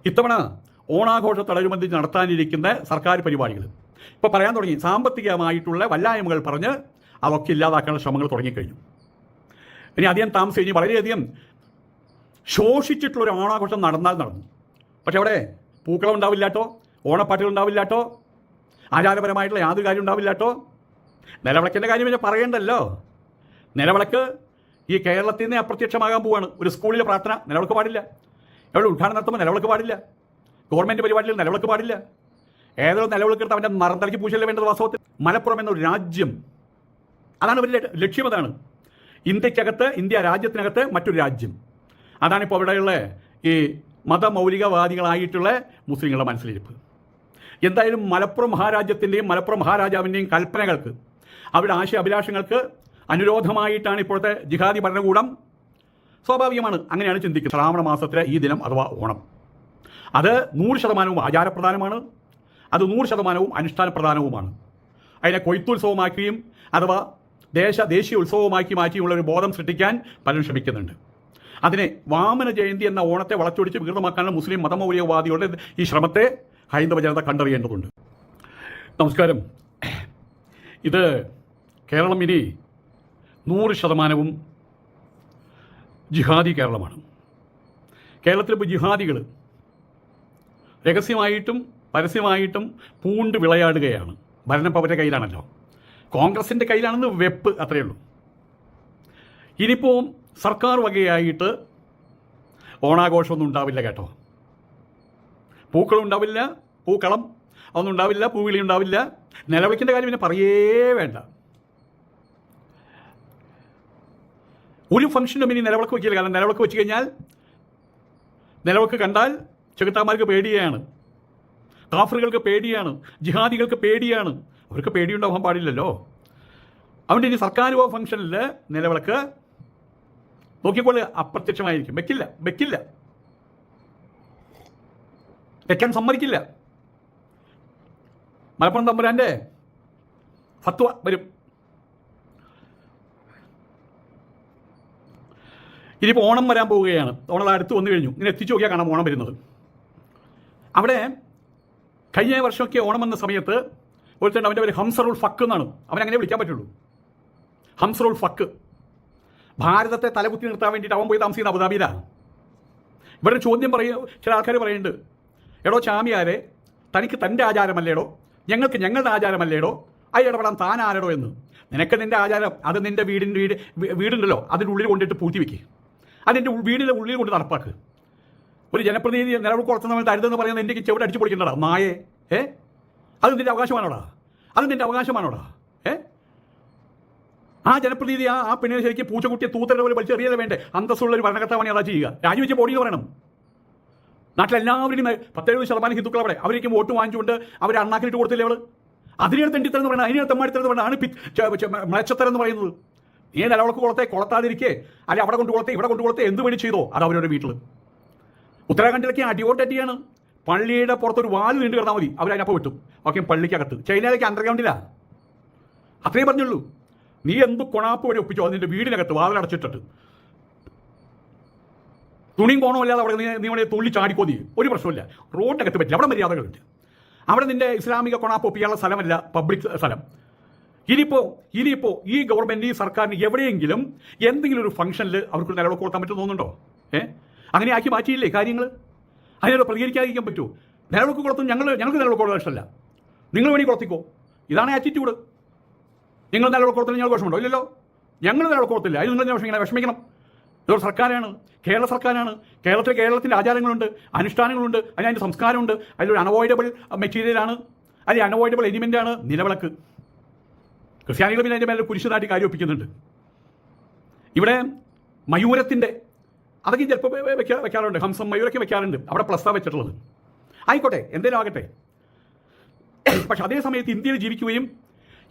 ഇത്തവണ ഓണാഘോഷത്തോടനുബന്ധിച്ച് നടത്താനിരിക്കുന്ന സർക്കാർ പരിപാടികൾ ഇപ്പോൾ പറയാൻ തുടങ്ങി. സാമ്പത്തികമായിട്ടുള്ള വല്ലായ്മകൾ പറഞ്ഞ് അതൊക്കെ ഇല്ലാതാക്കാനുള്ള ശ്രമങ്ങൾ തുടങ്ങിക്കഴിഞ്ഞു. ഇനി അധികം താമസിച്ച് വളരെയധികം ശോഷിച്ചിട്ടുള്ളൊരു ഓണാഘോഷം നടന്നു. പക്ഷെ അവിടെ പൂക്കളം ഉണ്ടാവില്ലാട്ടോ, ഓണപ്പാട്ടുകൾ ഉണ്ടാവില്ലാട്ടോ, ആചാരപരമായിട്ടുള്ള യാതൊരു കാര്യം ഉണ്ടാവില്ലാട്ടോ. നിലവിളക്കിൻ്റെ കാര്യം പിന്നെ പറയണ്ടല്ലോ. നിലവിളക്ക് ഈ കേരളത്തിൽ നിന്ന് അപ്രത്യക്ഷമാകാൻ പോവാണ്. ഒരു സ്കൂളിലെ പ്രാർത്ഥന നിലവിളക്ക് പാടില്ല, എവിടെ ഉദ്ഘാടനം നടത്തുമ്പോൾ നിലവിളക്ക് പാടില്ല, ഗവൺമെൻറ് പരിപാടിയിൽ നിലവിളക്ക് പാടില്ല. ഏതോ നിലവിളക്കെടുത്ത് അവൻ്റെ മറന്തലയ്ക്ക് പൂശല്ലേ വേണ്ടത്. വാസ്തവത്തിൽ മലപ്പുറം എന്നൊരു രാജ്യം, അതാണ് വലിയ ലക്ഷ്യം. അതാണ് ഇന്ത്യക്കകത്ത്, ഇന്ത്യ രാജ്യത്തിനകത്ത് മറ്റൊരു രാജ്യം. അതാണിപ്പോൾ അവിടെയുള്ള ഈ മതമൗലികവാദികളായിട്ടുള്ള മുസ്ലിങ്ങളുടെ മനസ്സിലിരിപ്പ്. എന്തായാലും മലപ്പുറം മഹാരാജ്യത്തിൻ്റെയും മലപ്പുറം മഹാരാജാവിൻ്റെയും കൽപ്പനകൾക്ക്, അവരുടെ ആശയ അഭിലാഷങ്ങൾക്ക് അനുരോധമായിട്ടാണ് ഇപ്പോഴത്തെ ജിഹാദി ഭരണകൂടം. സ്വാഭാവികമാണ്, അങ്ങനെയാണ് ചിന്തിക്കുന്നത്. ശ്രാവണ മാസത്തിലെ ഈ ദിനം അഥവാ ഓണം, അത് 100% ആചാരപ്രധാനമാണ്, അത് 100% അനുഷ്ഠാനപ്രധാനവുമാണ്. അതിനെ കൊയ്ത്തുത്സവമാക്കിയും അഥവാ ദേശീയ ഉത്സവമാക്കി മാറ്റിയുള്ള ഒരു ബോധം സൃഷ്ടിക്കാൻ പലരും ശ്രമിക്കുന്നുണ്ട്. അതിനെ വാമന ജയന്തി എന്ന ഓണത്തെ വളച്ചൊടിച്ച് വികൃതമാക്കാനുള്ള മുസ്ലിം മതമൗലികവാദികളുടെ ഈ ശ്രമത്തെ ഹൈന്ദവ ജനത കണ്ടറിയേണ്ടതുണ്ട്. നമസ്കാരം. ഇത് കേരളം ഇനി 100% ജിഹാദി കേരളമാണ്. കേരളത്തിലിപ്പോൾ ജിഹാദികൾ രഹസ്യമായിട്ടും പരസ്യമായിട്ടും പൂണ്ട് വിളയാടുകയാണ്. ഭരണം അവരുടെ കയ്യിലാണല്ലോ, കോൺഗ്രസിൻ്റെ കയ്യിലാണെന്ന് വെപ്പ്, അത്രയേ ഉള്ളൂ. ഇനിയിപ്പോൾ സർക്കാർ വകയായിട്ട് ഓണാഘോഷമൊന്നും ഉണ്ടാവില്ല കേട്ടോ. പൂക്കളം ഉണ്ടാവില്ല, പൂക്കളം അതൊന്നും ഉണ്ടാവില്ല, പൂവിളി ഉണ്ടാവില്ല. നിലവിളിക്കേണ്ട കാര്യം പിന്നെ പറയേ വേണ്ട. ഒരു ഫംഗ്ഷനും ഇനി നിലവിളക്ക് വയ്ക്കില്ല. കാരണം നിലവിളക്ക് വെച്ച് കഴിഞ്ഞാൽ, നിലവിളക്ക് കണ്ടാൽ ചെകുത്താന്മാർക്ക് പേടിയാണ്, കാഫറുകൾക്ക് പേടിയാണ്, ജിഹാദികൾക്ക് പേടിയാണ്. അവർക്ക് പേടിയുണ്ടാവാൻ പാടില്ലല്ലോ. അതുകൊണ്ട് ഇനി സർക്കാർ ഫംഗ്ഷനിൽ നിലവിളക്ക് നോക്കിയപ്പോൾ അപ്രത്യക്ഷമായിരിക്കും. വെക്കില്ല, വെക്കാൻ സമ്മതിക്കില്ല. മലപ്പുറം തമ്പുരാൻ്റെ ഫത്വ വരും. ഇനിയിപ്പോൾ ഓണം വരാൻ പോവുകയാണ്. ഓണം അടുത്ത് വന്നു കഴിഞ്ഞു. ഇങ്ങനെ എത്തിച്ചു നോക്കിയാൽ കാണാം ഓണം വരുന്നത്. അവിടെ കഴിഞ്ഞ വർഷമൊക്കെ ഓണം വന്ന സമയത്ത് ഒരുത്തണ്ട്, അവൻ്റെ പേര് ഹംസറുൽ ഫക്ക് എന്നാണ്. അവനങ്ങനെ വിളിക്കാൻ പറ്റുള്ളൂ, ഹംസറുൽ ഫക്ക്. ഭാരതത്തെ തലകുത്തി നിർത്താൻ വേണ്ടിയിട്ട് അവൻ പോയി താമസിക്കുന്ന അബുദാബിയിലാണ്. ഇവിടെ ചോദ്യം ചില ആൾക്കാർ പറയുന്നുണ്ട്, എടോ ചാമിയാരെ, തനിക്ക് തൻ്റെ ആചാരമല്ലേടോ, ഞങ്ങൾക്ക് ഞങ്ങളുടെ ആചാരമല്ലേടോ, അതിൽ ഇടപെടാൻ താൻ ആരടോ എന്ന്. നിനക്ക് നിൻ്റെ ആചാരം അത് നിൻ്റെ വീടുണ്ടല്ലോ, അതിൻ്റെ ഉള്ളിൽ കൊണ്ടിട്ട് പൂട്ടി വയ്ക്കുക, അതിൻ്റെ വീടിൻ്റെ ഉള്ളിൽ കൊണ്ട് നടപ്പാക്ക്. ഒരു ജനപ്രതിനിധി നിലവിൽ കൊടുത്തുന്ന തരുതെന്ന് പറയുന്നത് എൻ്റെ ചെവിടെ അടിച്ചു പൊളിക്കണ്ടടാ നായേ. അത് നിൻ്റെ അവകാശമാണോടാ, അത് നിൻ്റെ അവകാശമാണോടാ. ആ ജനപ്രതിനിധി ആ പെണ്ണിനെ ശരിക്കും പൂച്ചക്കുട്ടിയെ തൂത്തരുടെ പോലെ വലിച്ചെറിയാതെ വേണ്ടേ? അന്തസ്സുള്ള ഒരു ഭരണകർത്താവാണ് അതാ ചെയ്യുക. രാജിവെച്ച് ബോഡി എന്ന് പറയണം. നാട്ടിലെല്ലാവരും 70% ഹിന്ദുക്കൾ അവിടെ അവരേക്കും വോട്ട് വാങ്ങിച്ചുകൊണ്ട് അവർ അണ്ണാക്കിലിട്ട് കൊടുത്തില്ലേ അവൾ. അതിനെയാണ് തെണ്ടിത്തരം എന്ന് പറയുന്നത്, അതിനെയാണ് തെമ്മാടിത്തരം എന്ന് പറയുന്നത്, ആണ് മ്ലേച്ഛത്തരം എന്ന് പറയുന്നത്. നീ നിലവിളക്ക് കൊളത്താതിരിക്കേ, അല്ലെ അവിടെ കൊണ്ട് കൊളത്തെ ഇവിടെ കൊണ്ട് കൊളത്തെ എന്ത് വേണ്ടി ചെയ്തോ അത് അവരവരുടെ വീട്ടിൽ. ഉത്തരാഖണ്ഡിലൊക്കെ അടിയോട്ടടിയാണ്. പള്ളിയുടെ പുറത്തൊരു വാല് നീണ്ടു കിടന്നാൽ മതി, അവരതിനപ്പോൾ വിട്ടും. ഓക്കെ, പള്ളിക്കകത്ത്. ചൈനയിലേക്ക് അണ്ടർഗ്രൗണ്ടിലാണ്. അത്രേ പറഞ്ഞുള്ളൂ. നീ എന്ത് കൊണാപ്പ് വഴി ഒപ്പിച്ചോ അതിൻ്റെ വീടിനകത്ത് വാതിലടച്ചിട്ടിട്ട് തുണിയും കോണമല്ലാതെ അവിടെ നീ അവിടെ തുള്ളി ചാടിക്കോ, നീ ഒരു പ്രശ്നമില്ല. റോഡിനകത്ത് പറ്റില്ല, അവിടെ മര്യാദകളുണ്ട്. അവിടെ നിൻ്റെ ഇസ്ലാമിക കൊണാപ്പ് ഒപ്പിക്കാനുള്ള സ്ഥലമല്ല പബ്ലിക് സ്ഥലം. ഇനിയിപ്പോൾ ഈ ഗവൺമെൻറ്, ഈ സർക്കാരിന് എവിടെയെങ്കിലും എന്തെങ്കിലും ഒരു ഫംഗ്ഷനിൽ അവർക്ക് നിലവിളക്ക് കൊടുക്കാൻ പറ്റും തോന്നുന്നുണ്ടോ? അങ്ങനെ ആക്കി മാറ്റിയില്ലേ കാര്യങ്ങൾ? അതിനോട് പ്രതികരിക്കാതിരിക്കാൻ പറ്റുമോ? നിലവിളക്ക് കൊടുത്തും ഞങ്ങൾക്ക് നിലവിളക്ക് കൊടുക്കാൻ ഇഷ്ടമല്ല, നിങ്ങൾ വേണമെങ്കിൽ കൊടുത്തിക്കോ. ഇതാണ് ആറ്റിറ്റ്യൂഡ്. നിങ്ങൾ നിലവിളക്ക് കൊടുത്താൽ ഞങ്ങൾ വിഷമമുണ്ടോ? ഇല്ലല്ലോ, ഞങ്ങൾ നിലവിളക്ക് കൊടുത്തില്ല, അതിൽ നിങ്ങൾ വിഷമിക്കണം. ഇതൊരു സർക്കാരാണ്, കേരള സർക്കാരാണ്. കേരളത്തിൻ്റെ ആചാരങ്ങളുണ്ട്, അനുഷ്ഠാനങ്ങളുണ്ട്, അതിൻ്റെ സംസ്കാരമുണ്ട്. അതിലൊരു അൺഅവോയ്ഡബിൾ മെറ്റീരിയലാണ്, അതിൽ അൺഅവോയ്ഡബിൾ എലിമെൻ്റാണ് നിലവിളക്ക്. ക്രിസ്ത്യാനികൾ പിന്നെ അതിൻ്റെ മേലെ കുരിശ് നാട്ടി കാര്യം ഒപ്പിക്കുന്നുണ്ട്. ഇവിടെ മയൂരത്തിൻ്റെ അതൊക്കെ ചിലപ്പോൾ വെക്കാറുണ്ട്, ഹംസം മയൂരൊക്കെ വെക്കാറുണ്ട്. അവിടെ പ്ലസ്സാണ് വെച്ചിട്ടുള്ളത്. ആയിക്കോട്ടെ, എന്തേലും ആകട്ടെ. പക്ഷെ അതേ സമയത്ത് ഇന്ത്യയിൽ ജീവിക്കുകയും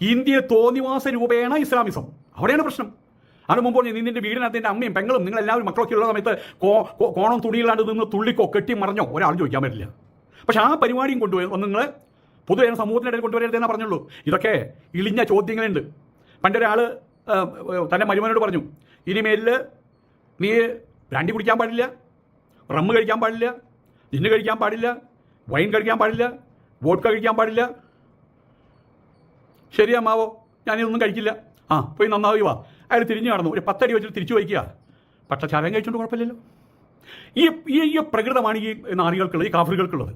ഇന്ത്യയിൽ തോന്നിവാസ രൂപേണ ഇസ്ലാമിസം, അവിടെയാണ് പ്രശ്നം. അതിന് മുമ്പ് നിന്റെ വീടിനകത്ത് എൻ്റെ അമ്മയും പെങ്ങളും നിങ്ങളെല്ലാവരും മക്കളൊക്കെ ഉള്ള സമയത്ത് കോണം തുണിയിലാണ്ട് നിന്ന് തുള്ളിക്കോ കെട്ടി മറിഞ്ഞോ ഒരാൾ ചോദിക്കാൻ പറ്റില്ല. പക്ഷെ ആ പരിപാടിയും കൊണ്ടുവന്ന് നിങ്ങൾ പൊതുവെ സമൂഹത്തിനിടയിൽ കൊണ്ടുവരരുതെന്നാണ് പറഞ്ഞുള്ളൂ. ഇതൊക്കെ ഇളിഞ്ഞ ചോദ്യങ്ങളുണ്ട്. പണ്ടൊരാൾ തൻ്റെ മരുമനോട് പറഞ്ഞു, ഇനിമേലിൽ നീ ബ്രാൻഡി കുടിക്കാൻ പാടില്ല, റമ്മ് കഴിക്കാൻ പാടില്ല, ജിന്ന് കഴിക്കാൻ പാടില്ല, വൈൻ കഴിക്കാൻ പാടില്ല, വോഡ്ക കഴിക്കാൻ പാടില്ല. ശരി അമ്മാവോ, ഞാനിതൊന്നും കഴിക്കില്ല. ആ പോയി നന്നാവുക വാ. അയാൾ തിരിഞ്ഞു നടന്നു, ഒരു 10 അടി വെച്ചിട്ട് തിരിച്ചു വയ്ക്കുക. പക്ഷെ ചാരം കഴിച്ചുകൊണ്ട് കുഴപ്പമില്ലല്ലോ. ഈ പ്രകൃതമാണ് ഈ നാറികൾക്കുള്ളത്, ഈ കാഫറുകൾക്കുള്ളത്.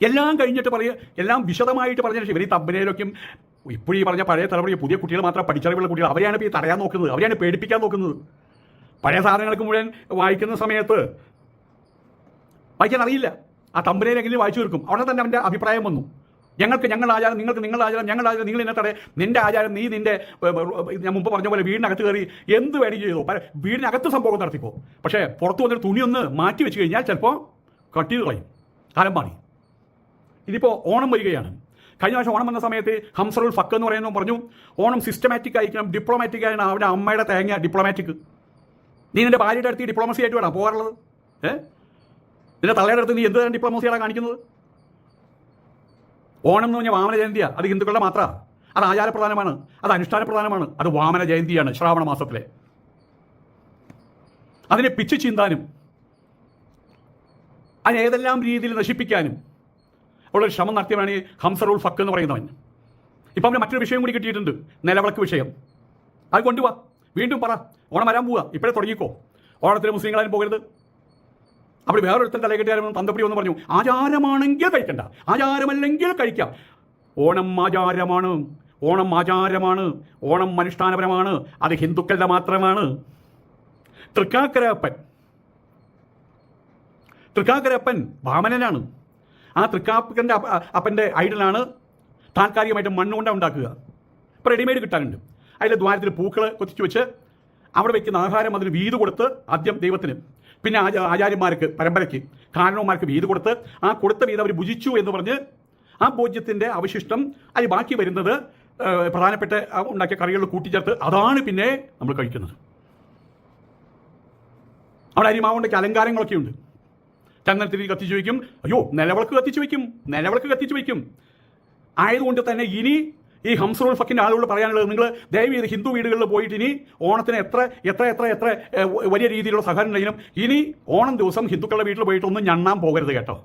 എല്ലാം കഴിഞ്ഞിട്ട് പറയുക, എല്ലാം വിശദമായിട്ട് പറഞ്ഞ ശേഷം ഇവർ ഈ തമ്പനയിലൊക്കെയും ഇപ്പോഴും ഈ പറഞ്ഞ പഴയ തലമുറ പുതിയ കുട്ടികൾ മാത്രം പഠിച്ചറിവുള്ള കുട്ടികൾ, അവരെയാണ് ഇപ്പോൾ ഈ തടയാൻ നോക്കുന്നത്, അവരെയാണ് പേടിപ്പിക്കാൻ നോക്കുന്നത്. പഴയ സാധനങ്ങൾക്ക് മുഴുവൻ വായിക്കുന്ന സമയത്ത് വായിക്കാൻ അറിയില്ല, ആ തമ്പനയിലെങ്കിലും വായിച്ചു തീർക്കും. അവിടെ തന്നെ അവൻ്റെ അഭിപ്രായം വന്നു, ഞങ്ങൾ ആചാരം, നിങ്ങൾക്ക് നിങ്ങളുടെ ആചാരം, ഞങ്ങളുടെ ആചാരം, നിങ്ങൾ എന്നെ തടേ, നിന്റെ ആചാരം നീ നിന്റെ, ഞാൻ മുമ്പ് പറഞ്ഞ പോലെ വീടിനകത്ത് കയറി എന്ത് വേണമെങ്കിൽ ചെയ്തോ, വീടിനകത്ത് സംഭവം നടത്തിക്കോ. പക്ഷേ പുറത്ത് വന്നൊരു തുണി ഒന്ന് മാറ്റി വെച്ച് കഴിഞ്ഞാൽ ചിലപ്പോൾ കട്ട് ചെയ്ത് കളയും, കാലം മാറി. ഇതിപ്പോൾ ഓണം വരികയാണ്. കഴിഞ്ഞ പ്രാവശ്യം ഓണം വന്ന സമയത്ത് ഹംസറുൽ ഫക്ക് എന്ന് പറയുന്നത് പറഞ്ഞു, ഓണം സിസ്റ്റമാറ്റിക് ആയിരിക്കണം, ഡിപ്ലോമാറ്റിക് ആയിരുന്നു. അവൻ്റെ അമ്മയുടെ തേങ്ങ ഡിപ്ലോമാറ്റിക്. നീ നിന്റെ ഭാര്യയുടെ അടുത്ത് ഡിപ്ലോമസി ആയിട്ട് വേണം പോകാറുള്ളത്. നിന്റെ തള്ളയുടെ അടുത്ത് നീ എന്ത് ഡിപ്ലോമസിയാണ് കാണിക്കുന്നത്? ഓണം എന്ന് പറഞ്ഞാൽ വാമന ജയന്തിയാണ്, അത് ഹിന്ദുക്കളുടെ മാത്രമാണ്, അത് ആചാരപ്രധാനമാണ്, അത് അനുഷ്ഠാന പ്രധാനമാണ്, അത് വാമന ജയന്തിയാണ് ശ്രാവണ മാസത്തിലെ. അതിനെ പിച്ച് ചീന്താനും അതിന് ഏതെല്ലാം രീതിയിൽ നശിപ്പിക്കാനും ഉള്ളൊരു ശ്രമം നടത്തിയവനാണ് ഈ ഹംസറുൽ ഫക്ക് എന്ന് പറയുന്നവൻ. ഇപ്പം അവന് മറ്റൊരു വിഷയം കൂടി കിട്ടിയിട്ടുണ്ട്, നിലവിളക്ക് വിഷയം. അത് കൊണ്ടുപോവാ, വീണ്ടും പറ, ഓണം വരാൻ പോവുക, ഇപ്പോഴേ തുടങ്ങിക്കോ. ഓണത്തിന് മുസ്ലിങ്ങളാരും പോകരുത്. അപ്പോൾ വേറൊരുത്തൻ തലകെട്ടുകാരും തന്തപ്പടി എന്ന് പറഞ്ഞു, ആചാരമാണെങ്കിൽ കഴിക്കണ്ട, ആചാരമല്ലെങ്കിൽ കഴിക്കാം. ഓണം ആചാരമാണ്, ഓണം ആചാരമാണ്, ഓണം അനുഷ്ഠാനപരമാണ്, അത് ഹിന്ദുക്കളുടെ മാത്രമാണ്. തൃക്കാക്കരപ്പൻ വാമനനാണ്. ആ തൃക്കാക്കരൻ്റെ അപ്പൻ്റെ ഐഡലാണ് താൽക്കാലികമായിട്ട് മണ്ണുകൊണ്ട് ഉണ്ടാക്കുക. ഇപ്പോൾ റെഡിമെയ്ഡ് കിട്ടാനുണ്ട്. അതിലെ ദ്വാരത്തിൽ പൂക്കൾ കൊത്തിച്ചു വെച്ച് അവിടെ വയ്ക്കുന്ന ആഹാരം അതിന് വീത് കൊടുത്ത്, ആദ്യം ദൈവത്തിന്, പിന്നെ ആചാര്യന്മാർക്ക്, പരമ്പരയ്ക്ക്, കാരണവന്മാർക്ക് വീത് കൊടുത്ത്, ആ കൊടുത്ത വീത് അവർ ഭുജിച്ചു എന്ന് പറഞ്ഞ് ആ ഭോജ്യത്തിൻ്റെ അവശിഷ്ടം അതിൽ ബാക്കി വരുന്നത് പ്രധാനപ്പെട്ട ഉണ്ടാക്കിയ കറികളിൽ കൂട്ടിച്ചേർത്ത് അതാണ് പിന്നെ നമ്മൾ കഴിക്കുന്നത്. അവിടെ അരിമാവുണ്ടൊക്കെ അലങ്കാരങ്ങളൊക്കെ ഉണ്ട്. ചന്ദനത്തിരി കത്തിച്ചു വയ്ക്കും, അയ്യോ നിലവിളക്ക് കത്തിച്ചു വയ്ക്കും. ആയതുകൊണ്ട് തന്നെ ഇനി ഈ ഹംസറുൽ ഫക്കിൻ്റെ ആളുകൾ പറയാനുള്ളത്, നിങ്ങൾ ദയവ് ഹിന്ദു വീടുകളിൽ പോയിട്ട് ഇനി ഓണത്തിന് എത്ര വലിയ രീതിയിലുള്ള സഹകരണം ഉണ്ടെങ്കിലും ഇനി ഓണം ദിവസം ഹിന്ദുക്കളുടെ വീട്ടിൽ പോയിട്ടൊന്നും ഞണ്ണാൻ പോകരുത് കേട്ടോ.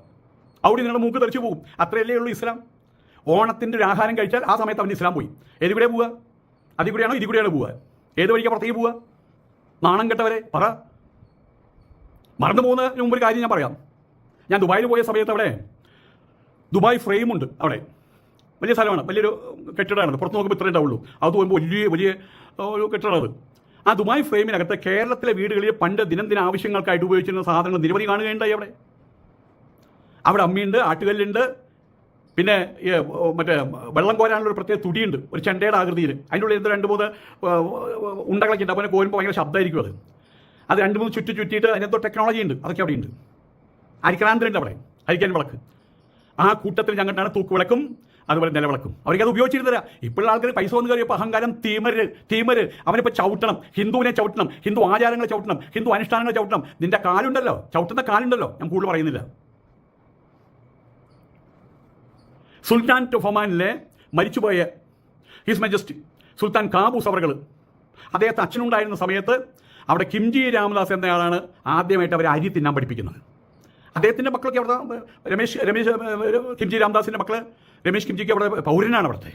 അവിടെ നിങ്ങളുടെ മൂക്ക് തെറിച്ചു പോകും. അത്രയല്ലേ ഉള്ളൂ ഇസ്ലാം. ഓണത്തിൻ്റെ ഒരു ആഹാരം കഴിച്ചാൽ ആ സമയത്ത് അവൻ്റെ ഇസ്ലാം പോയി. ഏതുകൂടെ പോവുക? അതിൽ കൂടെയാണോ ഇതിൽ കൂടെയാണോ പോവുക? ഏത് വഴിക്കാണ് പുറത്തേക്ക് പോവുക? നാണം കെട്ടവരെ പറ. മറന്നു പോകുന്നതിന് മുമ്പ് ഒരു കാര്യം ഞാൻ പറയാം. ഞാൻ ദുബായിൽ പോയ സമയത്ത് അവിടെ ദുബായ് ഫ്രെയിമുണ്ട്. അവിടെ വലിയ സ്ഥലമാണ്, വലിയൊരു കെട്ടിടമാണ്. പുറത്ത് നോക്കുമ്പോൾ ഇത്രേ ഉണ്ടാവുള്ളൂ. അത് പോകുമ്പോൾ വലിയ ഒരു കെട്ടിടം. അത് ആ ദുബായ് ഫ്രെയിമിനകത്ത് കേരളത്തിലെ വീടുകളിൽ പണ്ട് ദിനം ആവശ്യങ്ങൾക്കായിട്ട് ഉപയോഗിച്ചിരുന്ന സാധനങ്ങൾ നിരവധി കാണുകയുണ്ടായി. അവിടെ അമ്മിയുണ്ട്, ആട്ടുകല്ലുണ്ട്, പിന്നെ മറ്റേ വെള്ളം കോരാനുള്ളൊരു പ്രത്യേക തുടിയുണ്ട്, ഒരു ചെണ്ടയുടെ ആകൃതിയിൽ. അതിൻ്റെ ഉള്ളിൽ 2-3 ഉണ്ടകളൊക്കെ ഉണ്ട്. അപ്പോൾ കോരുമ്പോൾ ഭയങ്കര ശബ്ദമായിരിക്കും. അത് 2-3 ചുറ്റിയിട്ട് അതിനെന്തോ ടെക്നോളജി ഉണ്ട്, അതൊക്കെ അവിടെ ഉണ്ട്. അരിക്രാന്തരുണ്ട് അവിടെ, അരിക്കാൻ വിളക്ക്. ആ കൂട്ടത്തിൽ ഞങ്ങട്ടാണ് തൂക്കുവിളക്കും അതുപോലെ നിലവിളക്കും. അവർക്കത് ഉപയോഗിച്ചിരുന്നില്ല. ഇപ്പോഴുള്ള ആൾക്കാർ പൈസ വന്ന് കയറിയപ്പോൾ അഹങ്കാരം തീമര്. അവനിപ്പോൾ ചവിട്ടണം, ഹിന്ദുവിനെ ചവിട്ടണം, ഹിന്ദു ആചാരങ്ങളെ ചവിട്ടണം, ഹിന്ദു അനുഷ്ഠാനങ്ങളെ ചവിട്ടണം. നിന്റെ കാലുണ്ടല്ലോ, ചവിട്ടുന്ന കാലുണ്ടല്ലോ, ഞാൻ കൂടുതൽ പറയുന്നില്ല. സുൽത്താൻ ഓഫ് ഒമാനിലെ മരിച്ചുപോയ ഹിസ് മജസ്റ്റി സുൽത്താൻ കാബൂസ് അവറുകൾ, അദ്ദേഹത്തെ അച്ഛനുണ്ടായിരുന്ന സമയത്ത് അവിടെ കിംജി രാമദാസ് എന്നയാളാണ് ആദ്യമായിട്ട് അവരെ അരി തിന്നാൻ പഠിപ്പിക്കുന്നത്. അദ്ദേഹത്തിൻ്റെ മക്കളൊക്കെ അവിടെ രമേശ് കിംജി രാമദാസിൻ്റെ മക്കൾ രമേശ് കിംജിക്ക് അവിടെ പൗരനാണ് അവിടുത്തെ.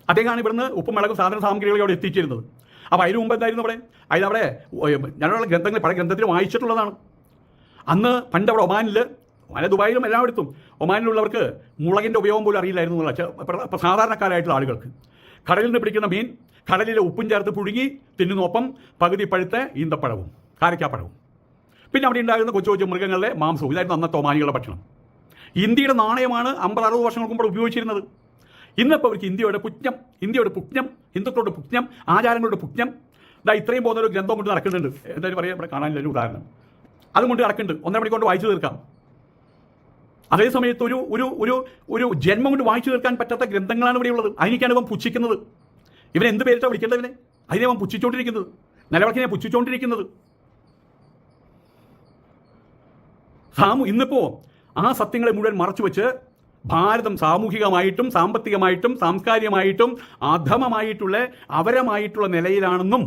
അദ്ദേഹമാണ് ഇവിടുന്ന് ഉപ്പും മുളകും സാധന സാമഗ്രികളൊക്കെ അവിടെ എത്തിച്ചിരുന്നത്. അപ്പോൾ അതിന് മുമ്പ് എന്തായിരുന്നു അവിടെ? അതിലവിടെ ഞാനുള്ള ഗ്രന്ഥങ്ങൾ പല ഗ്രന്ഥത്തിൽ വായിച്ചിട്ടുള്ളതാണ്. അന്ന് പണ്ട് അവിടെ ഒമാനിൽ, ദുബായിലും എല്ലായിടത്തും ഒമാനിലുള്ളവർക്ക് മുളകിൻ്റെ ഉപയോഗം പോലും അറിയില്ലായിരുന്നു എന്നുള്ള സാധാരണക്കാരായിട്ടുള്ള ആളുകൾക്ക്. കടലിൽ നിന്ന് പിടിക്കുന്ന മീൻ കടലിലെ ഉപ്പും ചേർത്ത് പുഴുങ്ങി തിന്നുന്നൊപ്പം പകുതി പഴുത്ത ഈന്തപ്പഴവും കാരക്കാപ്പഴവും, പിന്നെ അവിടെ ഉണ്ടാകുന്ന കൊച്ചു മൃഗങ്ങളുടെ മാംസവും. ഇതായിരുന്നു അന്നത്തെ ഒമാനികളുടെ ഭക്ഷണം. ഇന്ത്യയുടെ നാണയമാണ് 50-60 വർഷങ്ങൾക്ക് മുമ്പ് ഉപയോഗിച്ചിരുന്നത്. ഇന്നിപ്പോൾ അവർക്ക് ഇന്ത്യയുടെ പുജ്ഞം, ഹിന്ദുക്കളുടെ പുജ്ഞം, ആചാരങ്ങളുടെ പുജ്ഞം, ഇത്രയും പോകുന്നൊരു ഗ്രന്ഥം കൊണ്ട് നടക്കുന്നുണ്ട്. എന്തായാലും പറയാം, ഇവിടെ കാണാനില്ല ഉദാഹരണം. അതുകൊണ്ട് നടക്കുന്നുണ്ട്, 1.5 മണി കൊണ്ട് വായിച്ചു തീർക്കാം. അതേ സമയത്ത് ഒരു ജന്മം കൊണ്ട് വായിച്ചു തീർക്കാൻ പറ്റാത്ത ഗ്രന്ഥങ്ങളാണ് ഇവിടെ ഉള്ളത്. അതിനൊക്കെയാണ് ഇവൻ പുച്ഛിക്കുന്നത്. ഇവൻ എന്ത് പേരിട്ടാണ് വിളിക്കേണ്ടവനെ? അതിനെ അവൻ പുച്ഛിച്ചുകൊണ്ടിരിക്കുന്നത്, നിലവിളക്കിനെ പുച്ഛിച്ചുകൊണ്ടിരിക്കുന്നത്. ഇന്നിപ്പോൾ ആ സത്യങ്ങളെ മുഴുവൻ മറച്ചു വെച്ച് ഭാരതം സാമൂഹികമായിട്ടും സാമ്പത്തികമായിട്ടും സാംസ്കാരികമായിട്ടും അധമമായിട്ടുള്ള അവരമായിട്ടുള്ള നിലയിലാണെന്നും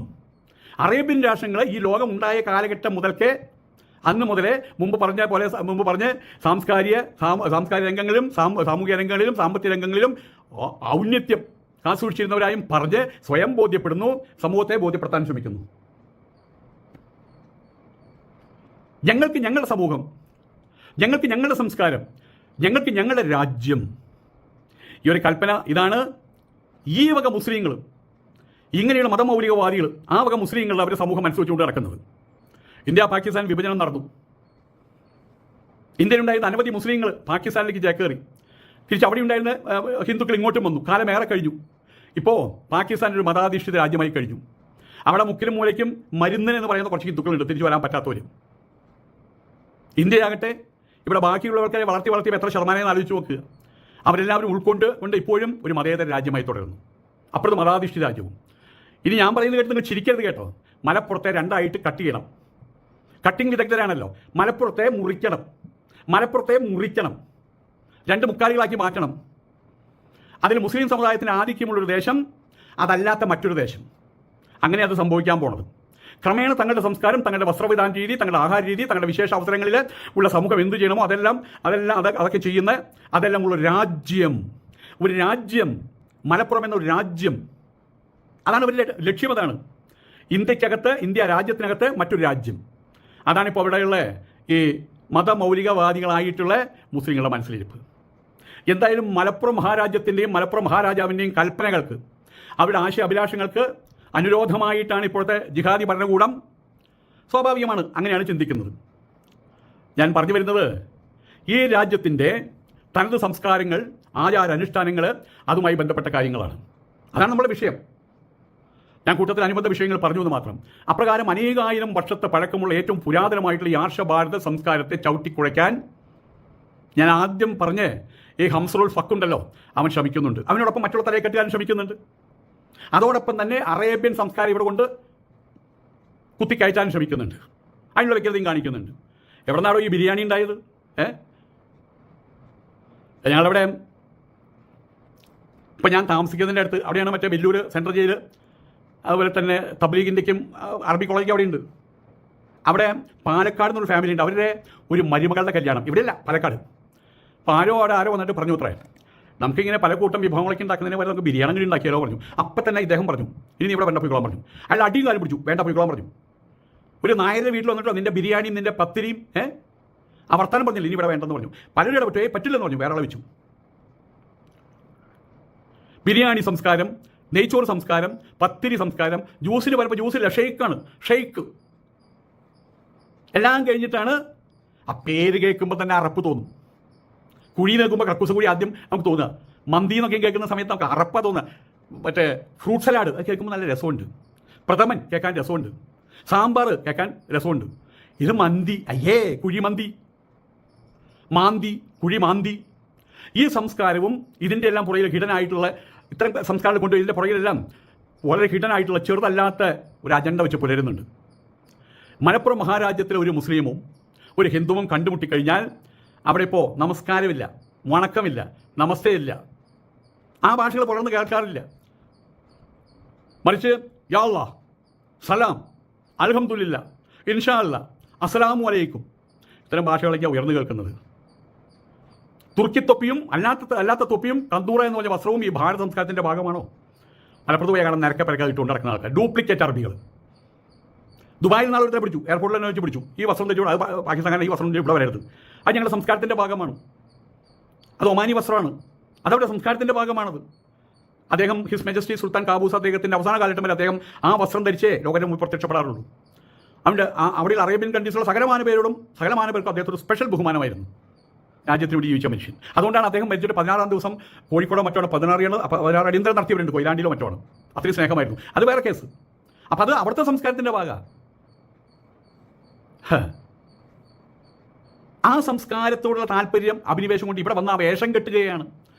അറേബ്യൻ രാഷ്ട്രങ്ങൾ ഈ ലോകം ഉണ്ടായ കാലഘട്ടം മുതൽക്കേ അന്ന് മുതലേ മുമ്പ് പറഞ്ഞ സാംസ്കാരിക രംഗങ്ങളിലും സാമൂഹിക രംഗങ്ങളിലും സാമ്പത്തിക രംഗങ്ങളിലും ഔന്നത്യം കാസൂക്ഷിച്ചിരുന്നവരായും പറഞ്ഞ് സ്വയം ബോധ്യപ്പെടുന്നു, സമൂഹത്തെ ബോധ്യപ്പെടുത്താൻ ശ്രമിക്കുന്നു. ഞങ്ങൾക്ക് ഞങ്ങളുടെ സമൂഹം, ഞങ്ങൾക്ക് ഞങ്ങളുടെ സംസ്കാരം, ഞങ്ങൾക്ക് ഞങ്ങളുടെ രാജ്യം. ഈ ഒരു കൽപ്പന ഇതാണ് ഈ വക മുസ്ലിങ്ങൾ, ഇങ്ങനെയുള്ള മതമൗലികവാദികൾ, ആ വക മുസ്ലിങ്ങൾ അവരുടെ സമൂഹം അനുസരിച്ചുകൊണ്ട് നടക്കുന്നത്. ഇന്ത്യ പാകിസ്ഥാൻ വിഭജനം നടന്നു. ഇന്ത്യയിലുണ്ടായിരുന്ന അനവധി മുസ്ലിങ്ങൾ പാകിസ്ഥാനിലേക്ക് ചേക്കേറി. തിരിച്ച് അവിടെ ഉണ്ടായിരുന്ന ഹിന്ദുക്കൾ ഇങ്ങോട്ടും വന്നു. കാലമേറെ കഴിഞ്ഞു. ഇപ്പോൾ പാകിസ്ഥാൻ ഒരു മതാധിഷ്ഠിത രാജ്യമായി കഴിഞ്ഞു. അവിടെ മുക്കിലും മൂലയ്ക്കും മരുന്നിന് എന്ന് പറയുന്ന കുറച്ച് ഹിന്ദുക്കളുണ്ട്, തിരിച്ചു വരാൻ പറ്റാത്തവർ. ഇന്ത്യയാകട്ടെ ഇവിടെ ബാക്കിയുള്ളവർക്കാരെ വളർത്തി എത്ര ശതമാനം ആലോചിച്ച് നോക്കുക. അവരെല്ലാവരും കൊണ്ട് ഇപ്പോഴും ഒരു മതേതര രാജ്യമായി തുടരുന്നു. അപ്പോഴത്തെ മതാധിഷ്ഠിത രാജ്യവും. ഇനി ഞാൻ പറയുന്നത് കേട്ട് നിങ്ങൾ ചിരിക്കരുത് കേട്ടോ. മലപ്പുറത്തെ രണ്ടായിട്ട് കട്ട് ചെയ്യണം. കട്ടിങ് വിദഗ്ധരാണല്ലോ. മലപ്പുറത്തെ മുറിക്കണം, രണ്ട് മുക്കാലികളാക്കി മാറ്റണം. അതിൽ മുസ്ലിം സമുദായത്തിന് ആധിക്യമുള്ളൊരു ദേശം, അതല്ലാത്ത മറ്റൊരു ദേശം. അങ്ങനെ അത് സംഭവിക്കാൻ പോണത്. ക്രമേണ തങ്ങളുടെ സംസ്കാരം, തങ്ങളുടെ വസ്ത്രവിധാന രീതി, തങ്ങളുടെ ആഹാര രീതി, തങ്ങളുടെ വിശേഷ അവസരങ്ങളിൽ ഉള്ള സമൂഹം എന്ത് ചെയ്യണമോ അതൊക്കെ ചെയ്യുന്ന അതെല്ലാം ഉള്ള ഒരു രാജ്യം മലപ്പുറം എന്നൊരു രാജ്യം. അതാണ് അവരുടെ ലക്ഷ്യം. അതാണ് ഇന്ത്യക്കകത്ത്, ഇന്ത്യ രാജ്യത്തിനകത്ത് മറ്റൊരു രാജ്യം. അതാണിപ്പോൾ അവിടെയുള്ള ഈ മതമൗലികവാദികളായിട്ടുള്ള മുസ്ലിങ്ങളുടെ മനസ്സിലിരിപ്പ്. എന്തായാലും മലപ്പുറം മഹാരാജ്യത്തിൻ്റെയും മലപ്പുറം മഹാരാജാവിൻ്റെയും കൽപ്പനകൾക്ക്, അവരുടെ അഭിലാഷങ്ങൾക്ക് അനുരോധമായിട്ടാണ് ഇപ്പോഴത്തെ ജിഹാദി ഭരണകൂടം. സ്വാഭാവികമാണ്, അങ്ങനെയാണ് ചിന്തിക്കുന്നത്. ഞാൻ പറഞ്ഞു വരുന്നത് ഈ രാജ്യത്തിൻ്റെ തനത് സംസ്കാരങ്ങൾ, ആചാരാനുഷ്ഠാനങ്ങൾ, അതുമായി ബന്ധപ്പെട്ട കാര്യങ്ങളാണ്. അതാണ് നമ്മുടെ വിഷയം. ഞാൻ കൂട്ടത്തിൽ അനുബന്ധ വിഷയങ്ങൾ പറഞ്ഞു എന്ന് മാത്രം. അപ്രകാരം അനേകായിരം വർഷത്തെ പഴക്കമുള്ള ഏറ്റവും പുരാതനമായിട്ടുള്ള ഈ ആർഷഭാരത സംസ്കാരത്തെ ചവിട്ടിക്കുഴയ്ക്കാൻ ഞാൻ ആദ്യം പറഞ്ഞ് ഈ ഹംസറുൽ ഫക്ക് ഉണ്ടല്ലോ, അവൻ ശ്രമിക്കുന്നുണ്ട്. അവനോടൊപ്പം മറ്റുള്ള തലയെക്കെട്ടുകാരൻ ശ്രമിക്കുന്നുണ്ട്. അതോടൊപ്പം തന്നെ അറേബ്യൻ സംസ്കാരം ഇവിടെ കൊണ്ട് കുത്തിക്കയറ്റാൻ ശ്രമിക്കുന്നുണ്ട്. അതിനുള്ള വ്യക്തതയും കാണിക്കുന്നുണ്ട്. എവിടെ നിന്നാണോ ഈ ബിരിയാണി ഉണ്ടായത്? ഞങ്ങളവിടെ ഇപ്പം ഞാൻ താമസിക്കുന്നതിൻ്റെ അടുത്ത് അവിടെയാണ് മറ്റേ വെല്ലൂർ സെൻട്രൽ ജയിൽ, അതുപോലെ തന്നെ തബ്ലീഗിൻ്റെയും അറബി കോളേജ് അവിടെയുണ്ട്. അവിടെ പാലക്കാട് എന്നൊരു ഫാമിലി ഉണ്ട്. അവരുടെ ഒരു മരുമകളുടെ കല്യാണം. ഇവിടെയല്ല, പാലക്കാട്. അപ്പോൾ ആരോ വന്നിട്ട് പറഞ്ഞു അത്രേ, നമുക്കിങ്ങനെ പല കൂട്ടം വിഭവങ്ങളൊക്കെ ഉണ്ടാക്കുന്നതിന് വരെ നമുക്ക് ബിരിയാണി ഉണ്ടാക്കിയാലോ പറഞ്ഞു. അപ്പം തന്നെ ഇദ്ദേഹം പറഞ്ഞു, ഇനി ഇവിടെ വേണ്ട പോയിക്കോളാൻ പറഞ്ഞു. അയാൾ അടിയും കാലം പിടിച്ചു, വേണ്ട പോയിക്കോളാൻ പറഞ്ഞു. ഒരു നായരുടെ വീട്ടിൽ വന്നിട്ടോ നിൻ്റെ ബിരിയാണിയും നിൻ്റെ പത്തിരിയും ആ വർത്താനം പറഞ്ഞില്ല, ഇനി ഇവിടെ വേണ്ടെന്ന് പറഞ്ഞു. പലരും ഇടപെട്ടു, പറ്റില്ലെന്ന് പറഞ്ഞു, വേറെ ആളെ വെച്ചു. ബിരിയാണി സംസ്കാരം, നെയ്ച്ചോറ് സംസ്കാരം, പത്തിരി സംസ്കാരം, ജ്യൂസിന് വരുമ്പോൾ ജ്യൂസില്ല, ഷെയ്ക്ക് എല്ലാം കഴിഞ്ഞിട്ടാണ്. ആ പേര് കേൾക്കുമ്പോൾ തന്നെ അറപ്പ് തോന്നും. കുഴി നിൽക്കുമ്പോൾ കക്കൂസ് കുഴി ആദ്യം നമുക്ക് തോന്നുക. മന്തി എന്നൊക്കെ കേൾക്കുന്ന സമയത്ത് നമുക്ക് അറപ്പാ തോന്നുക. മറ്റേ ഫ്രൂട്ട് സലാഡ് അത് കേൾക്കുമ്പോൾ നല്ല രസമുണ്ട്. പ്രഥമൻ കേൾക്കാൻ രസമുണ്ട്. സാമ്പാർ കേൾക്കാൻ രസമുണ്ട്. ഇത് മന്തി, അയ്യേ കുഴിമന്തി, മാന്തി, കുഴിമാന്തി. ഈ സംസ്കാരവും ഇതിൻ്റെ എല്ലാം പുറകിൽ ഹിഡനായിട്ടുള്ള ഇത്തരം സംസ്കാരങ്ങൾ കൊണ്ട് ഇതിൻ്റെ പുറകിലെല്ലാം വളരെ ഹിഡനായിട്ടുള്ള ചെറുതല്ലാത്ത ഒരു അജണ്ട വെച്ച് പുലരുന്നുണ്ട്. മലപ്പുറം മഹാരാജ്യത്തിലെ ഒരു മുസ്ലിമും ഒരു ഹിന്ദുവും കണ്ടുമുട്ടിക്കഴിഞ്ഞാൽ അവിടെ ഇപ്പോൾ നമസ്കാരമില്ല, വണക്കമില്ല, നമസ്തേ ഇല്ല. ആ ഭാഷകൾ പുലർന്ന് കേൾക്കാറില്ല. മറിച്ച് യാ അല്ലാഹ്, സലാം, അൽഹംദുലില്ലാ, ഇൻഷാ അല്ലാ, അസ്സലാമു അലൈക്കും, ഇത്തരം ഭാഷകളൊക്കെയാണ് ഉയർന്നു കേൾക്കുന്നത്. തുർക്കിത്തൊപ്പിയും അല്ലാത്ത തൊപ്പിയും കന്തൂറ എന്ന് പറഞ്ഞ വസ്ത്രവും ഈ ഭാരത സംസ്കാരത്തിൻ്റെ ഭാഗമാണോ? മലപ്പുറത്ത് പോയി കാണാൻ നിരക്കെ പരക്കെ ഇട്ടുകൊണ്ട് നടക്കുന്ന ആൾക്കാർ, ഡ്യൂപ്ലിക്കേറ്റ് അറബികൾ. ദുബായിൽ നാളെ ഒരുത്തരെ പിടിച്ചു, എയർപോർട്ടിൽ തന്നെ വെച്ച് പിടിച്ചു. ഈ വസ്ത്രം തെച്ചു, അത് പാകിസ്ഥാൻ ഈ വസ്ത്രം ഇവിടെ വരരുത്. അത് ഞങ്ങളുടെ സംസ്കാരത്തിൻ്റെ ഭാഗമാണ്. അത് ഒമാനി വസ്ത്രമാണ്, അതവിടെ സംസ്കാരത്തിൻ്റെ ഭാഗമാണത്. അദ്ദേഹം ഹിസ് മെജസ്റ്റി സുൽത്താൻ കാബൂസ് അദ്ദേഹത്തിൻ്റെ അവസാന കാലഘട്ടം വരെ അദ്ദേഹം ആ വസ്ത്രം ധരിച്ചേ ലോകത്തെ മുന്നിൽ പ്രത്യക്ഷപ്പെടാറുള്ളൂ. അവൻ്റെ അവിടെയുള്ള അറേബ്യൻ കൺട്രീസിലുള്ള സകലമാന പേർക്കും അദ്ദേഹത്തൊരു സ്പെഷ്യൽ ബഹുമാനമായിരുന്നു, രാജ്യത്തിന് വേണ്ടി ജീവിച്ച മനുഷ്യൻ. അതുകൊണ്ടാണ് അദ്ദേഹം മരിച്ചിട്ട് 16-ാം ദിവസം കോഴിക്കോടോ മറ്റോ 16 അടിയന്തരം നടത്തിയവരുണ്ട്, കൊയിലാണ്ടിയിലോ മറ്റോ. അത്രയും സ്നേഹമായിരുന്നു. അത് വേറെ കേസ്. അപ്പം അത് അവിടുത്തെ സംസ്കാരത്തിൻ്റെ ഭാഗമാണ്. ആ സംസ്കാരത്തോടുള്ള താല്പര്യം, അഭിനിവേശം കൊണ്ട് ഇവിടെ വന്ന ആ വേഷം കെട്ടുകയാണ്.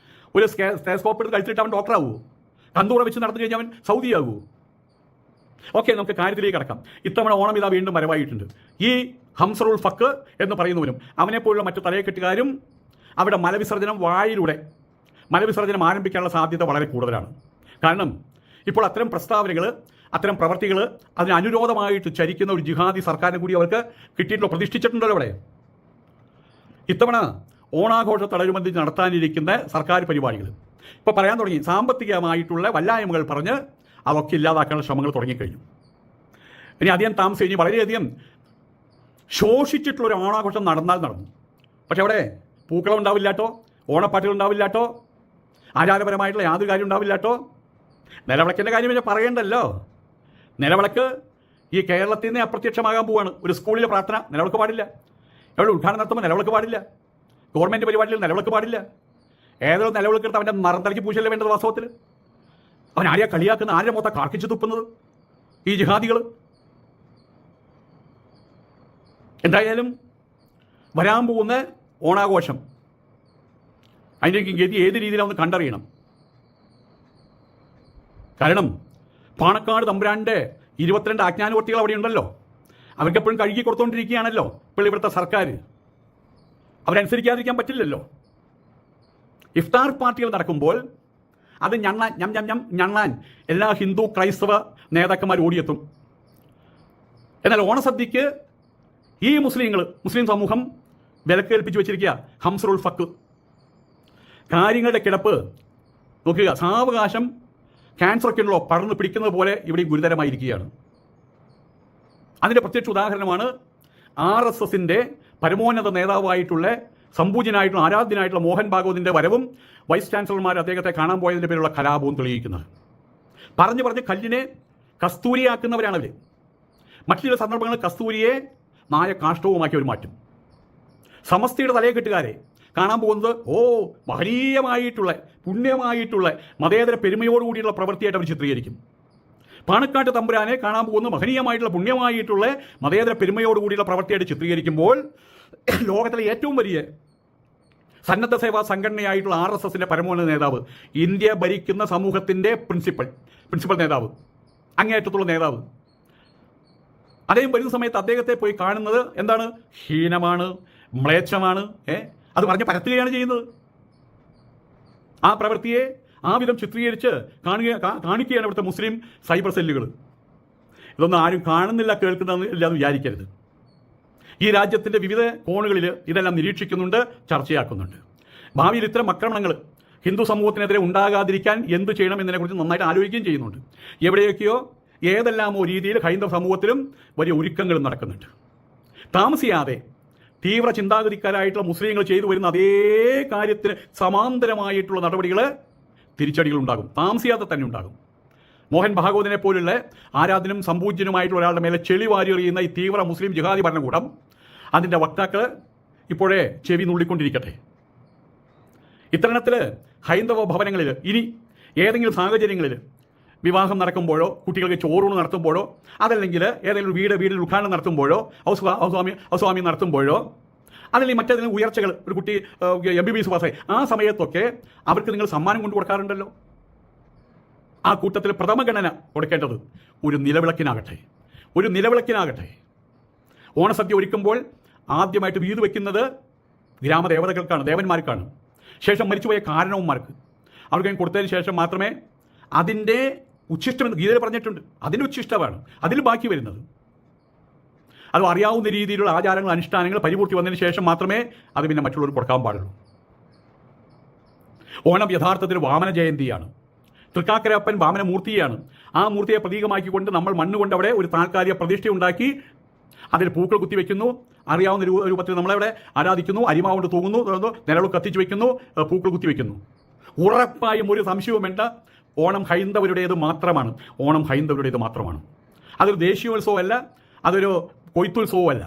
ഒരു സ്റ്റേസ്കോപ്പ് എടുത്ത് കഴിച്ചിട്ട് അവൻ ഡോക്ടറാവുമോ? കന്തൂറ വെച്ച് നടന്നു കഴിഞ്ഞാൽ അവൻ സൗദിയാവുമോ? ഓക്കെ, നമുക്ക് കാര്യത്തിലേക്ക് കടക്കാം. ഇത്തവണ ഓണം ഇതാ വീണ്ടും വരവായിട്ടുണ്ട്. ഈ ഹംസറുൽ ഫക്ക് എന്ന് പറയുന്നവനും അവനെപ്പോലുള്ള മറ്റു തലയെക്കെട്ടുകാരും അവിടെ മലവിസർജനം ആരംഭിക്കാനുള്ള സാധ്യത വളരെ കൂടുതലാണ്. കാരണം ഇപ്പോൾ അത്തരം പ്രസ്താവനകൾ, അത്തരം പ്രവർത്തികൾ, അതിന് അനുരോധമായിട്ട് ചരിക്കുന്ന ഒരു ജിഹാദി സർക്കാരിനെ കൂടി അവർക്ക് കിട്ടിയിട്ടുള്ള പ്രതിഷ്ഠിച്ചിട്ടുണ്ടല്ലോ അവിടെ. ഇത്തവണ ഓണാഘോഷത്തോടനുബന്ധിച്ച് നടത്താനിരിക്കുന്ന സർക്കാർ പരിപാടികൾ ഇപ്പോൾ പറയാൻ തുടങ്ങി. സാമ്പത്തികമായിട്ടുള്ള വല്ലായ്മകൾ പറഞ്ഞ് അതൊക്കെ ഇല്ലാതാക്കാനുള്ള ശ്രമങ്ങൾ തുടങ്ങിക്കഴിഞ്ഞു. ഇനി അധികം താമസം കഴിഞ്ഞ് വളരെയധികം ശോഷിച്ചിട്ടുള്ളൊരു ഓണാഘോഷം നടന്നു. പക്ഷെ അവിടെ പൂക്കളം ഉണ്ടാവില്ലാട്ടോ, ഓണപ്പാട്ടുകൾ ഉണ്ടാവില്ലാട്ടോ, ആചാരപരമായിട്ടുള്ള യാതൊരു കാര്യം ഉണ്ടാവില്ലാട്ടോ. നിലവിളക്കിൻ്റെ കാര്യം പിന്നെ പറയേണ്ടല്ലോ. നിലവിളക്ക് ഈ കേരളത്തിൽ നിന്ന് അപ്രത്യക്ഷമാകാൻ പോവാണ്. ഒരു സ്കൂളിലെ പ്രാർത്ഥന നിലവിളക്ക് പാടില്ല, എവിടെ ഉദ്ഘാടനം നടത്തുമ്പോൾ നിലവിളക്ക് പാടില്ല, ഗവൺമെൻറ് പരിപാടിയിൽ നിലവിളക്ക് പാടില്ല. ഏതൊരു നിലവിളക്കെടുത്ത് അവൻ്റെ നിറന്തലയ്ക്ക് പൂശല്ലേ വേണ്ടത് വാസ്തവത്തിൽ. അവൻ ആരെയാ കളിയാക്കുന്ന, ആരുടെ മൊത്തം കാർക്കിച്ച് തുപ്പുന്നത് ഈ ജിഹാദികൾ. എന്തായാലും വരാൻ പോകുന്ന ഓണാഘോഷം അതിൻ്റെ ഗതി ഏത് രീതിയിലാണെന്ന് കണ്ടറിയണം. കാരണം പാണക്കാട് തമ്പുരാൻ്റെ 22 ആജ്ഞാനുവർത്തികൾ അവിടെ ഉണ്ടല്ലോ. അവർക്കെപ്പോഴും കഴുകി കൊടുത്തുകൊണ്ടിരിക്കുകയാണല്ലോ ഇപ്പോൾ ഇവിടുത്തെ സർക്കാർ. അവരനുസരിക്കാതിരിക്കാൻ പറ്റില്ലല്ലോ. ഇഫ്താർ പാർട്ടികൾ നടക്കുമ്പോൾ അത് ഞണ്ണാൻ എല്ലാ ഹിന്ദു ക്രൈസ്തവ നേതാക്കന്മാർ ഓടിയെത്തും. എന്നാൽ ഓണസദ്യക്ക് ഈ മുസ്ലിം സമൂഹം വിലക്കേൽപ്പിച്ച് വെച്ചിരിക്കുക ഹംസറുൽ ഫക്ക്. കാര്യങ്ങളുടെ കിടപ്പ് നോക്കുക, സാവകാശം ക്യാൻസറൊക്കെ ഉള്ളോ പടർന്ന് പിടിക്കുന്നത് പോലെ ഇവിടെ ഗുരുതരമായിരിക്കുകയാണ്. അതിൻ്റെ പ്രത്യക്ഷ ഉദാഹരണമാണ് RSSൻ്റെ പരമോന്നത നേതാവായിട്ടുള്ള സംപൂജ്യനായിട്ടുള്ള ആരാധ്യനായിട്ടുള്ള മോഹൻ ഭാഗവതിൻ്റെ വരവും വൈസ് ചാൻസലർമാർ അദ്ദേഹത്തെ കാണാൻ പോയതിൻ്റെ പേരുള്ള കലാപവും തെളിയിക്കുന്നത്. പറഞ്ഞ് കല്ലിനെ കസ്തൂരിയാക്കുന്നവരാണവർ. മറ്റു ചില സന്ദർഭങ്ങളിൽ കസ്തൂരിയെ നായ കാഷ്ടവുമാക്കി അവർ മാറ്റും. സമസ്തയുടെ തലയെക്കെട്ടുകാരെ കാണാൻ പോകുന്നത് മഹനീയമായിട്ടുള്ള പുണ്യമായിട്ടുള്ള മതേതര പെരുമയോടുകൂടിയുള്ള പ്രവൃത്തിയായിട്ട് അവർ ചിത്രീകരിക്കും. പാണക്കാട്ട് തമ്പുരാനെ കാണാൻ പോകുന്ന മഹനീയമായിട്ടുള്ള പുണ്യമായിട്ടുള്ള മതേതര പെരുമയോടുകൂടിയുള്ള പ്രവൃത്തിയായിട്ട് ചിത്രീകരിക്കുമ്പോൾ ലോകത്തിലെ ഏറ്റവും വലിയ സന്നദ്ധ സേവാ സംഘടനയായിട്ടുള്ള RSSൻ്റെ പരമോന്നത നേതാവ്, ഇന്ത്യ ഭരിക്കുന്ന സമൂഹത്തിൻ്റെ പ്രിൻസിപ്പൽ നേതാവ്, അങ്ങേയറ്റത്തുള്ള നേതാവ്, അദ്ദേഹം വരുന്ന സമയത്ത് അദ്ദേഹത്തെ പോയി കാണുന്നത് എന്താണ്? ഹീനമാണ്, മ്ലേച്ഛമാണ്. അത് പറഞ്ഞ് പരത്തുകയാണ് ചെയ്യുന്നത്. ആ പ്രവൃത്തിയെ ആ വിധം ചിത്രീകരിച്ച് കാണിക്കുകയാണ് ഇവിടുത്തെ മുസ്ലിം സൈബർ സെല്ലുകൾ. ഇതൊന്നും ആരും കാണുന്നില്ല, കേൾക്കുന്നില്ല എന്ന് വിചാരിക്കരുത്. ഈ രാജ്യത്തിൻ്റെ വിവിധ കോണുകളിൽ ഇതെല്ലാം നിരീക്ഷിക്കുന്നുണ്ട്, ചർച്ചയാക്കുന്നുണ്ട്. ഭാവിയിൽ ഇത്തരം ആക്രമണങ്ങൾ ഹിന്ദു സമൂഹത്തിനെതിരെ ഉണ്ടാകാതിരിക്കാൻ എന്ത് ചെയ്യണം എന്നതിനെക്കുറിച്ച് നന്നായിട്ട് ആലോചിക്കുകയും ചെയ്യുന്നുണ്ട്. എവിടെയൊക്കെയോ ഏതെല്ലാമോ രീതിയിൽ ഹൈന്ദവ സമൂഹത്തിലും വലിയ ഒരുക്കങ്ങളും നടക്കുന്നുണ്ട്. താമസിയാതെ തീവ്ര ചിന്താഗതിക്കാരായിട്ടുള്ള മുസ്ലിങ്ങൾ ചെയ്തു വരുന്ന അതേ കാര്യത്തിന് സമാന്തരമായിട്ടുള്ള നടപടികൾ, തിരിച്ചടികൾ ഉണ്ടാകും. താമസിയാതെ തന്നെ ഉണ്ടാകും. മോഹൻ ഭാഗവതിനെ പോലുള്ള ആരാധനും സംപൂജ്യനുമായിട്ടുള്ള ഒരാളുടെ മേലെ ചെളി വാരി എറിയുന്ന ഈ തീവ്ര മുസ്ലിം ജിഹാദി ഭരണകൂടം അതിൻ്റെ വക്താക്കൾ ഇപ്പോഴേ ചെവി നുള്ളിക്കൊണ്ടിരിക്കട്ടെ. ഇത്തരണത്തിൽ ഹൈന്ദവ ഭവനങ്ങളിൽ ഇനി ഏതെങ്കിലും സാഹചര്യങ്ങളിൽ വിവാഹം നടക്കുമ്പോഴോ കുട്ടികൾക്ക് ചോറൂണ് നടത്തുമ്പോഴോ അതല്ലെങ്കിൽ ഏതെങ്കിലും വീടിൽ ഉദ്ഘാടനം നടത്തുമ്പോഴോ ഹൗസ്വാമി നടത്തുമ്പോഴോ അതല്ലെങ്കിൽ മറ്റേതെങ്കിലും ഉയർച്ചകൾ, ഒരു കുട്ടി MBBS പാസ്സായി ആ സമയത്തൊക്കെ അവർക്ക് നിങ്ങൾ സമ്മാനം കൊണ്ടു കൊടുക്കാറുണ്ടല്ലോ. ആ കൂട്ടത്തിൽ പ്രഥമഗണന കൊടുക്കേണ്ടത് ഒരു നിലവിളക്കിനാകട്ടെ. ഓണസദ്യ ഒരുക്കുമ്പോൾ ആദ്യമായിട്ട് വീട് വയ്ക്കുന്നത് ഗ്രാമദേവതകൾക്കാണ്, ദേവന്മാർക്കാണ്. ശേഷം മരിച്ചുപോയ കാരണവന്മാർക്ക് അവർക്ക് കൊടുത്തതിന് ശേഷം മാത്രമേ അതിൻ്റെ ഉച്ഛിഷ്ടം ഗീതയിൽ പറഞ്ഞിട്ടുണ്ട്. അതിൻ്റെ ഉച്ഛിഷ്ടമാണ് അതിൽ ബാക്കി വരുന്നത്. അത് അറിയാവുന്ന രീതിയിലുള്ള ആചാരങ്ങൾ, അനുഷ്ഠാനങ്ങൾ പരിപൂർത്തി വന്നതിന് ശേഷം മാത്രമേ അത് പിന്നെ മറ്റുള്ളവർ കൊടുക്കാൻ പാടുള്ളൂ. ഓണം യഥാർത്ഥത്തിൽ വാമന ജയന്തിയാണ്. തൃക്കാക്കരപ്പൻ വാമനമൂർത്തിയാണ്. ആ മൂർത്തിയെ പ്രതീകമാക്കിക്കൊണ്ട് നമ്മൾ മണ്ണുകൊണ്ട് അവിടെ ഒരു താൽക്കാലിക പ്രതിഷ്ഠ ഉണ്ടാക്കി അതിൽ പൂക്കൾ കുത്തിവെക്കുന്നു. അറിയാവുന്ന രൂപത്തിൽ നമ്മളവിടെ ആരാധിക്കുന്നു. അരിമാവ് കൊണ്ട് തൂങ്ങുന്നു, നിലവിളക്ക് കത്തിച്ചു വയ്ക്കുന്നു, പൂക്കൾ കുത്തിവെക്കുന്നു. ഉറപ്പായും ഒരു സംശയവും വേണ്ട, ഓണം ഹൈന്ദവരുടേത് മാത്രമാണ്. അതൊരു ദേശീയോത്സവമല്ല, അതൊരു കൊയ്ത്തുത്സവമല്ല.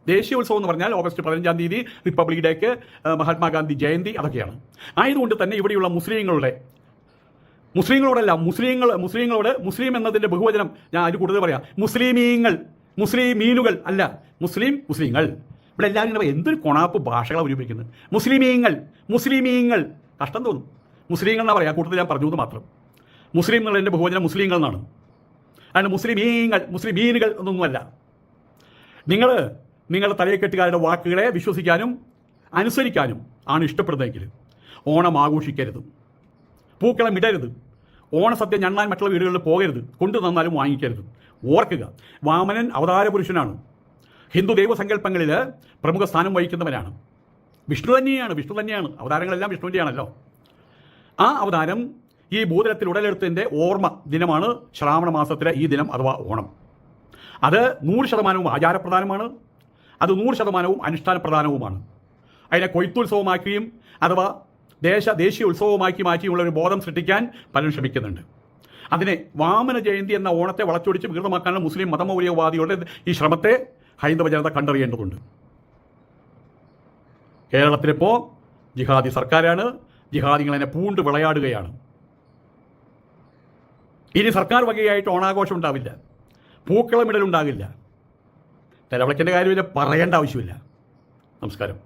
ദേശീയോത്സവം എന്ന് പറഞ്ഞാൽ ഓഗസ്റ്റ് 15-ാം തീയതി റിപ്പബ്ലിക് ഡേക്ക്, മഹാത്മാഗാന്ധി ജയന്തി, അതൊക്കെയാണ്. ആയതുകൊണ്ട് തന്നെ ഇവിടെയുള്ള മുസ്ലിങ്ങളോട് മുസ്ലിം എന്നതിൻ്റെ ബഹുവചനം ഞാൻ അതിൽ കൂടുതൽ പറയാം. മുസ്ലിമീനുകൾ അല്ല, മുസ്ലിങ്ങൾ. ഇവിടെ എല്ലാവരും എന്തൊരു കൊണാപ്പ് ഭാഷകളാണ് ഉപയോഗിക്കുന്നത്. മുസ്ലിമീങ്ങൾ കഷ്ടം തോന്നും. മുസ്ലിങ്ങൾ എന്നാ പറയാം, കൂടുതൽ ഞാൻ പറഞ്ഞു എന്ന് മാത്രം. മുസ്ലിം എന്നുള്ളതിൻ്റെ ബഹുവചനം മുസ്ലിങ്ങൾ എന്നാണ്. അതുകൊണ്ട് മുസ്ലിമീനുകൾ എന്നൊന്നുമല്ല. നിങ്ങളുടെ തലയെക്കെട്ടുകാരുടെ വാക്കുകളെ വിശ്വസിക്കാനും അനുസരിക്കാനും ആണ് ഇഷ്ടപ്പെടുന്നതെങ്കിൽ ഓണം ആഘോഷിക്കരുത്, പൂക്കളം ഇടരുത്, ഓണസദ്യ ഞണ്ണാൻ മറ്റുള്ള വീടുകളിൽ പോകരുത്, കൊണ്ടു തന്നാലും വാങ്ങിക്കരുത്. ഓർക്കുക, വാമനൻ അവതാര പുരുഷനാണ്, ഹിന്ദു ദൈവസങ്കല്പങ്ങളിൽ പ്രമുഖ സ്ഥാനം വഹിക്കുന്നവനാണ്. വിഷ്ണു തന്നെയാണ്, അവതാരങ്ങളെല്ലാം വിഷ്ണുവിൻ്റെയാണല്ലോ. ആ അവതാരം ഈ ഭൂതലത്തിൽ ഉടലെടുത്തതിൻ്റെ ഓർമ്മ ദിനമാണ് ശ്രാവണ മാസത്തിലെ ഈ ദിനം അഥവാ ഓണം. അത് 100% ആചാരപ്രധാനമാണ്, അത് 100% അനുഷ്ഠാനപ്രധാനവുമാണ്. അതിനെ കൊയ്ത്തുത്സവമാക്കിയും അഥവാ ദേശീയ ഉത്സവമാക്കി മാറ്റിയുള്ള ഒരു ബോധം സൃഷ്ടിക്കാൻ പലരും ശ്രമിക്കുന്നുണ്ട്. അതിനെ വാമന ജയന്തി എന്ന ഓണത്തെ വളച്ചൊടിച്ച് വികൃതമാക്കാനുള്ള മുസ്ലിം മതമൗലികവാദികളുടെ ഈ ശ്രമത്തെ ഹൈന്ദവ ജനത കണ്ടറിയേണ്ടതുണ്ട്. കേരളത്തിലിപ്പോൾ ജിഹാദി സർക്കാരാണ്, ജിഹാദികളെ പൂണ്ട് വിളയാടുകയാണ്. ഇനി സർക്കാർ വകയായിട്ട് ഓണാഘോഷം ഉണ്ടാവില്ല, പൂക്കളമിടലുണ്ടാകില്ല. നിലവിളക്കിൻ്റെ കാര്യമില്ല, പറയേണ്ട ആവശ്യമില്ല. നമസ്കാരം.